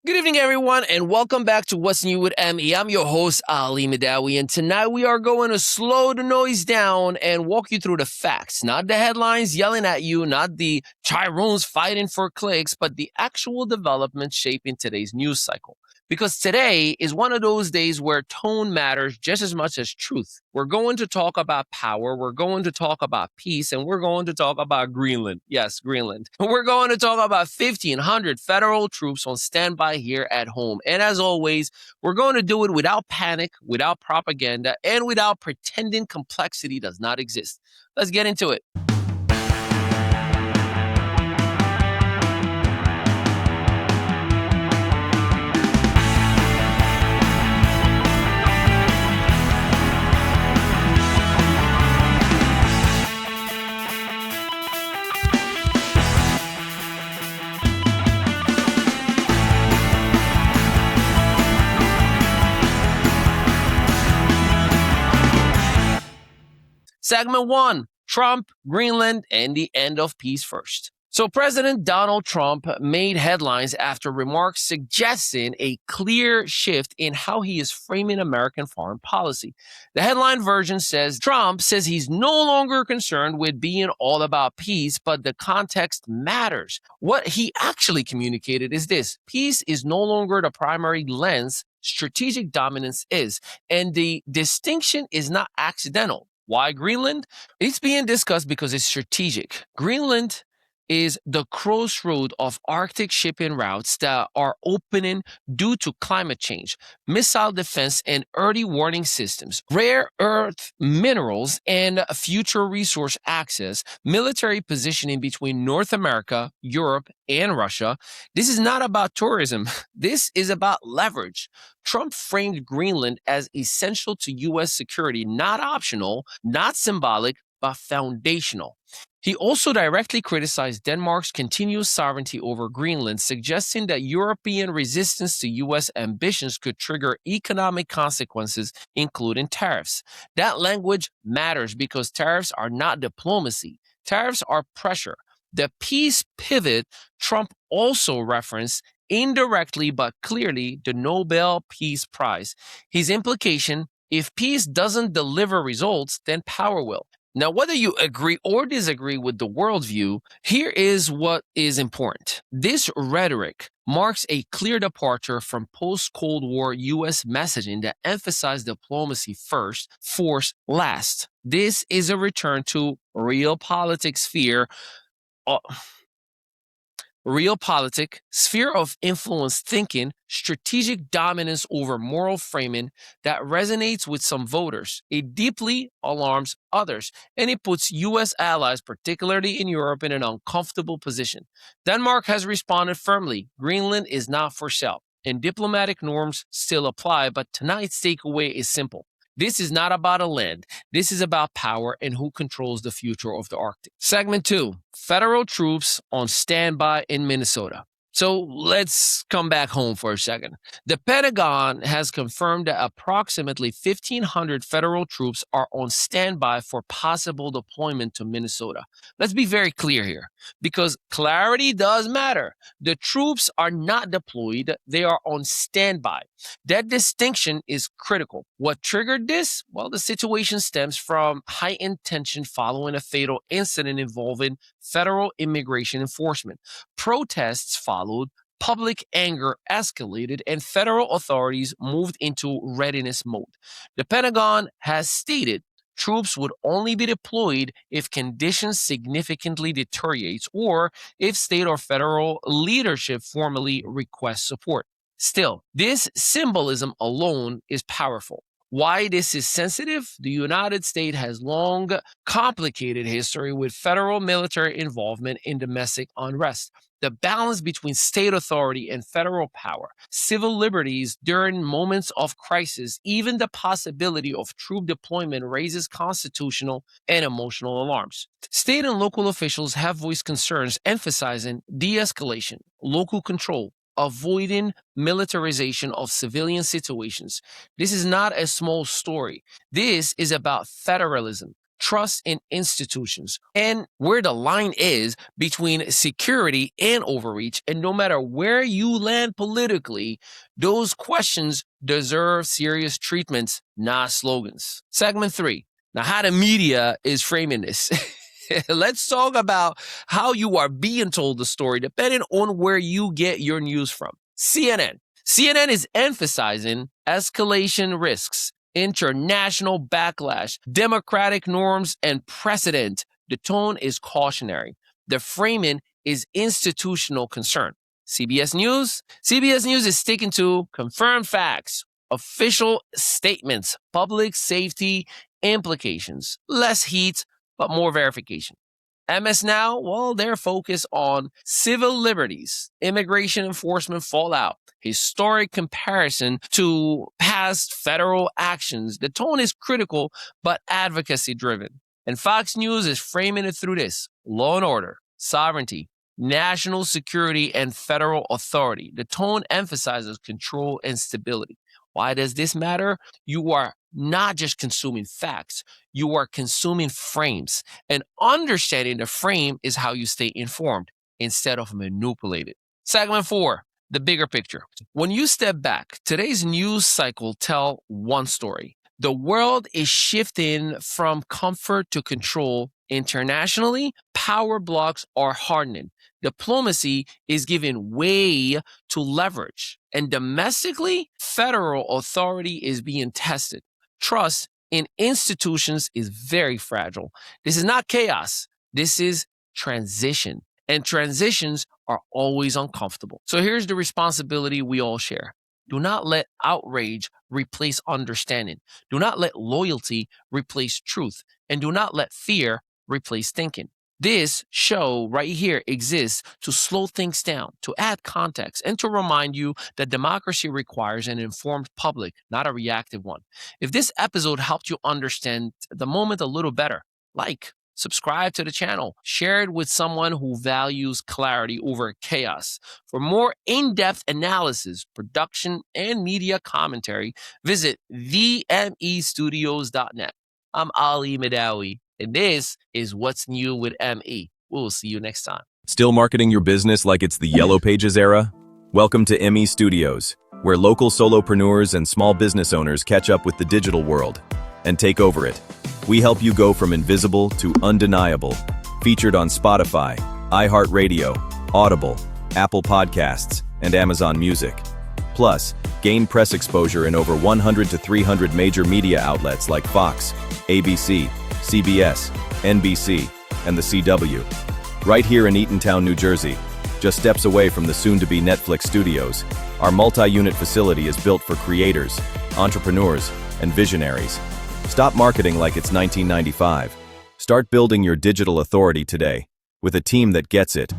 Good evening, everyone, and welcome back to What's New with ME. I'm your host, Ali Mehdaoui, and tonight we are going to slow the noise down and walk you through the facts, not the headlines yelling at you, not the Chirones fighting for clicks, but the actual developments shaping today's news cycle. Because today is one of those days where tone matters just as much as truth. We're going to talk about power, we're going to talk about peace, and we're going to talk about Greenland. Yes, Greenland. We're going to talk about 1,500 federal troops on standby here at home. And as always, we're going to do it without panic, without propaganda, and without pretending complexity does not exist. Let's get into it. Segment 1, Trump, Greenland, and the end of peace first. So President Donald Trump made headlines after remarks suggesting a clear shift in how he is framing American foreign policy. The headline version says Trump says he's no longer concerned with being all about peace, but the context matters. What he actually communicated is this: peace is no longer the primary lens, strategic dominance is, and the distinction is not accidental. Why Greenland? It's being discussed because it's strategic. Greenland is the crossroad of Arctic shipping routes that are opening due to climate change, missile defense and early warning systems, rare earth minerals and future resource access, military positioning between North America, Europe, and Russia. This is not about tourism. This is about leverage. Trump framed Greenland as essential to U.S. security, not optional, not symbolic, but foundational. He also directly criticized Denmark's continuous sovereignty over Greenland, suggesting that European resistance to U.S. ambitions could trigger economic consequences, including tariffs. That language matters because tariffs are not diplomacy. Tariffs are pressure. The peace pivot Trump also referenced indirectly but clearly the Nobel Peace Prize. His implication: if peace doesn't deliver results, then power will. Now, whether you agree or disagree with the worldview, here is what is important. This rhetoric marks a clear departure from post-Cold War U.S. messaging that emphasized diplomacy first, force last. This is a return to realpolitik sphere of influence thinking, strategic dominance over moral framing that resonates with some voters. It deeply alarms others, and it puts U.S. allies, particularly in Europe, in an uncomfortable position. Denmark has responded firmly. Greenland is not for sale, and diplomatic norms still apply, but tonight's takeaway is simple. This is not about a land. This is about power and who controls the future of the Arctic. Segment 2, federal troops on standby in Minnesota. So let's come back home for a second. The Pentagon has confirmed that approximately 1,500 federal troops are on standby for possible deployment to Minnesota. Let's be very clear here, because clarity does matter. The troops are not deployed, they are on standby. That distinction is critical. What triggered this? Well, the situation stems from heightened tension following a fatal incident involving federal immigration enforcement. Protests followed, public anger escalated, and federal authorities moved into readiness mode. The Pentagon has stated troops would only be deployed if conditions significantly deteriorate or if state or federal leadership formally requests support. Still, this symbolism alone is powerful. Why this is sensitive? The United States has long complicated history with federal military involvement in domestic unrest. The balance between state authority and federal power, civil liberties during moments of crisis, even the possibility of troop deployment raises constitutional and emotional alarms. State and local officials have voiced concerns emphasizing de-escalation, local control, avoiding militarization of civilian situations. This is not a small story. This is about federalism. trust in institutions, and where the line is between security and overreach. And no matter where you land politically, those questions deserve serious treatments, not slogans. Segment 3. Now, how the media is framing this. Let's talk about how you are being told the story, depending on where you get your news from. CNN. CNN is emphasizing escalation risks, international backlash, democratic norms, and precedent. The tone is cautionary. The framing is institutional concern. CBS News. CBS News is sticking to confirmed facts, official statements, public safety implications, less heat, but more verification. MS Now, well, they're focused on civil liberties, immigration enforcement fallout, historic comparison to past federal actions. The tone is critical, but advocacy driven. And Fox News is framing it through this: law and order, sovereignty, national security, and federal authority. The tone emphasizes control and stability. Why does this matter? You are not just consuming facts, you are consuming frames. And understanding the frame is how you stay informed instead of manipulated. Segment 4, the bigger picture. When you step back, today's news cycle tells one story. The world is shifting from comfort to control. Internationally, power blocks are hardening. Diplomacy is giving way to leverage. And domestically, federal authority is being tested. Trust in institutions is very fragile. This is not chaos. This is transition. And transitions are always uncomfortable. So here's the responsibility we all share. Do not let outrage replace understanding. Do not let loyalty replace truth. And do not let fear replace thinking. This show right here exists to slow things down, to add context, and to remind you that democracy requires an informed public, not a reactive one. If this episode helped you understand the moment a little better, subscribe to the channel, share it with someone who values clarity over chaos. For more in-depth analysis, production, and media commentary, visit themestudios.net. I'm Ali Mehdaoui, and this is What's New with ME. We'll see you next time. Still marketing your business like it's the Yellow Pages era? Welcome to ME Studios, where local solopreneurs and small business owners catch up with the digital world and take over it. We help you go from invisible to undeniable. Featured on Spotify, iHeartRadio, Audible, Apple Podcasts, and Amazon Music. Plus, gain press exposure in over 100 to 300 major media outlets like Fox, ABC, CBS, NBC, and the CW. Right here in Eatontown, New Jersey, just steps away from the soon-to-be Netflix studios, our multi-unit facility is built for creators, entrepreneurs, and visionaries. Stop marketing like it's 1995. Start building your digital authority today with a team that gets it.